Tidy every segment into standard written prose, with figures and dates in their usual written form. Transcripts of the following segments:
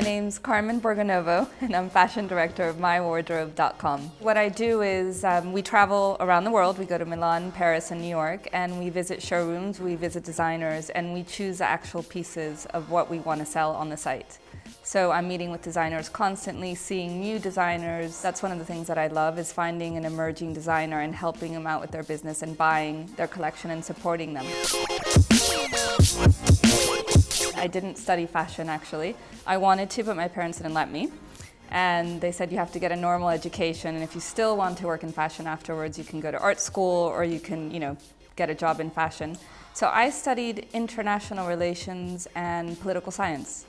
My name's Carmen Borgonovo, and I'm fashion director of mywardrobe.com. What I do is we travel around the world. We go to Milan, Paris, and New York, and we visit showrooms, we visit designers, and we choose the actual pieces of what we want to sell on the site. So I'm meeting with designers constantly, seeing new designers. That's one of the things that I love, is finding an emerging designer and helping them out with their business and buying their collection and supporting them. I didn't study fashion, actually. I wanted to, but my parents didn't let me. And they said you have to get a normal education, and if you still want to work in fashion afterwards, you can go to art school or you can, get a job in fashion. So I studied international relations and political science,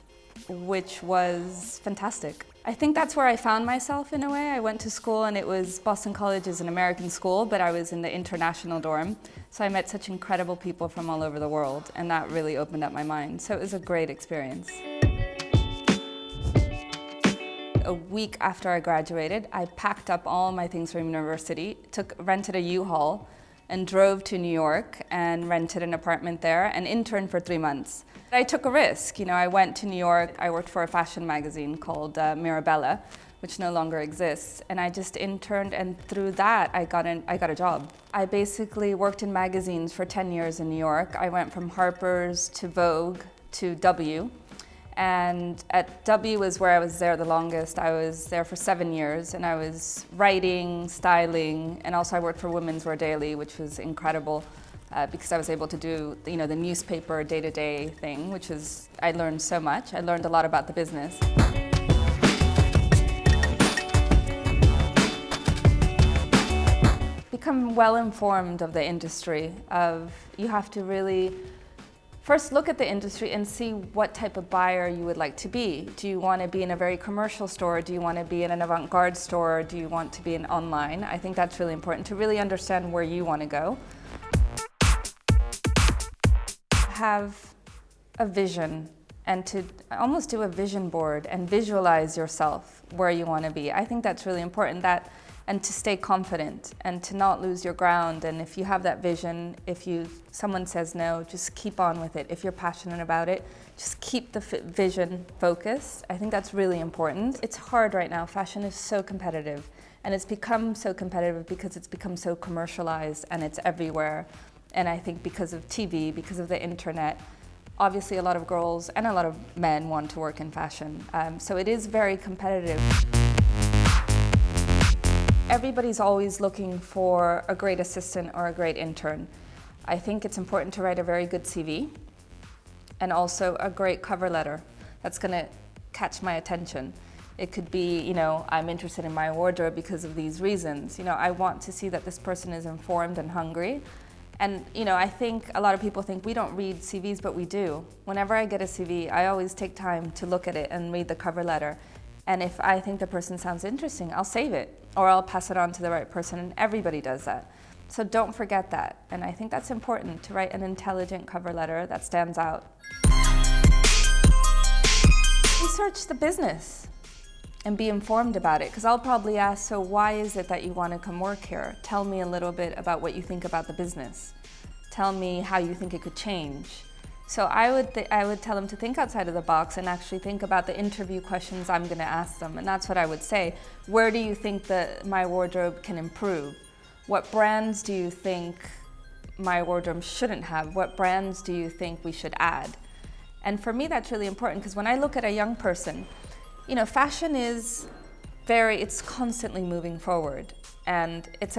which was fantastic. I think that's where I found myself in a way. I went to school and it was Boston College is an American school, but I was in the international dorm. So I met such incredible people from all over the world, and that really opened up my mind. So it was a great experience. A week after I graduated, I packed up all my things from university, rented a U-Haul, and drove to New York and rented an apartment there and interned for 3 months. I took a risk. I went to New York. I worked for a fashion magazine called Mirabella, which no longer exists, and I just interned, and through that I got a job. I basically worked in magazines for 10 years in New York. I went from Harper's to Vogue to W, and at W was where I was there the longest. I was there for 7 years, and I was writing, styling, and also I worked for Women's Wear Daily, which was incredible. Because I was able to do, the newspaper day-to-day thing, I learned so much. I learned a lot about the business. Become well-informed of the industry. You have to really first look at the industry and see what type of buyer you would like to be. Do you want to be in a very commercial store? Do you want to be in an avant-garde store? Do you want to be in online? I think that's really important to really understand where you want to go. Have a vision and to almost do a vision board and visualize yourself where you want to be. I think that's really important, and to stay confident and to not lose your ground. And if you have that vision, someone says no, just keep on with it. If you're passionate about it, just keep the vision focused. I think that's really important. It's hard right now. Fashion is so competitive, and it's become so competitive because it's become so commercialized and it's everywhere. And I think because of TV, because of the internet, obviously a lot of girls and a lot of men want to work in fashion. So it is very competitive. Everybody's always looking for a great assistant or a great intern. I think it's important to write a very good CV and also a great cover letter that's going to catch my attention. It could be, I'm interested in my wardrobe because of these reasons. I want to see that this person is informed and hungry. And I think a lot of people think we don't read CVs, but we do. Whenever I get a CV, I always take time to look at it and read the cover letter. And if I think the person sounds interesting, I'll save it, or I'll pass it on to the right person, and everybody does that. So don't forget that. And I think that's important, to write an intelligent cover letter that stands out. Research the business and be informed about it, because I'll probably ask, so why is it that you want to come work here? Tell me a little bit about what you think about the business. Tell me how you think it could change. So I would tell them to think outside of the box and actually think about the interview questions I'm going to ask them, and that's what I would say. Where do you think that my wardrobe can improve? What brands do you think my wardrobe shouldn't have? What brands do you think we should add? And for me, that's really important, because when I look at a young person, fashion is it's constantly moving forward, and it's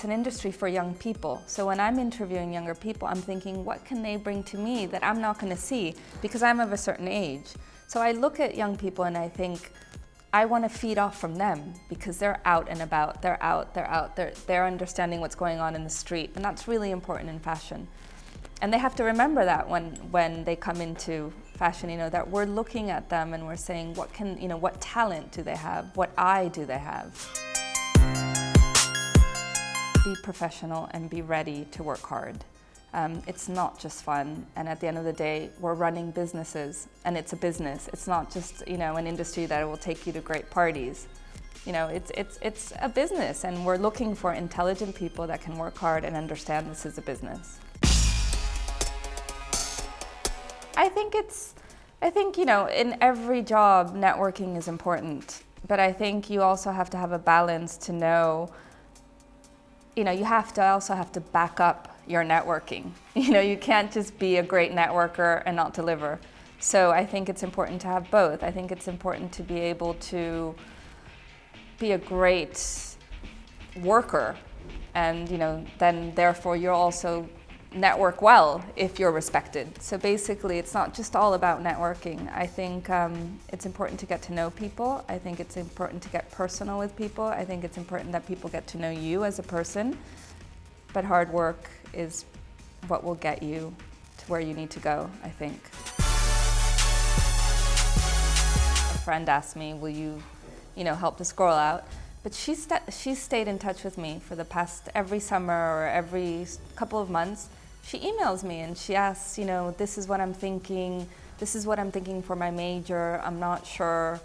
an industry for young people. So when I'm interviewing younger people, I'm thinking, what can they bring to me that I'm not going to see because I'm of a certain age? So I look at young people and I think, I want to feed off from them because they're out and about, they're understanding what's going on in the street, and that's really important in fashion. And they have to remember that when they come into fashion, that we're looking at them and we're saying, what talent do they have? What eye do they have? Be professional and be ready to work hard. It's not just fun, and at the end of the day, we're running businesses, and it's a business. It's not just an industry that will take you to great parties. It's a business, and we're looking for intelligent people that can work hard and understand this is a business. I think it's I think, in every job, networking is important. But I think you also have to have a balance to know, you also have to back up your networking. You can't just be a great networker and not deliver. So I think it's important to have both. I think it's important to be able to be a great worker, and then therefore you'll also network well if you're respected. So basically it's not just all about networking. I think it's important to get to know people. I think it's important to get personal with people. I think it's important that people get to know you as a person. But hard work is what will get you to where you need to go, I think. A friend asked me, will you help this girl out? But she's stayed in touch with me for the past, every summer or every couple of months. She emails me and she asks, this is what I'm thinking. This is what I'm thinking for my major. I'm not sure.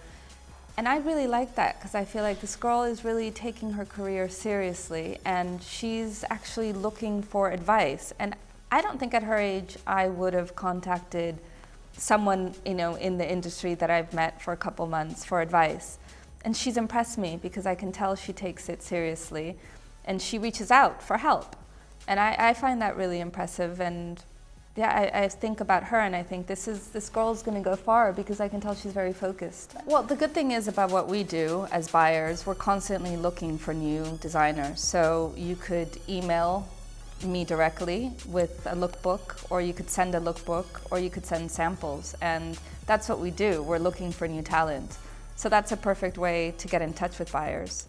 And I really like that because I feel like this girl is really taking her career seriously and she's actually looking for advice. And I don't think at her age I would have contacted someone, in the industry that I've met for a couple months for advice. And she's impressed me because I can tell she takes it seriously and she reaches out for help. And I find that really impressive. And yeah, I think about her and I think this girl's gonna go far because I can tell she's very focused. Well, the good thing is about what we do as buyers, we're constantly looking for new designers. So you could email me directly with a lookbook, or you could send a lookbook, or you could send samples. And that's what we do. We're looking for new talent. So that's a perfect way to get in touch with buyers.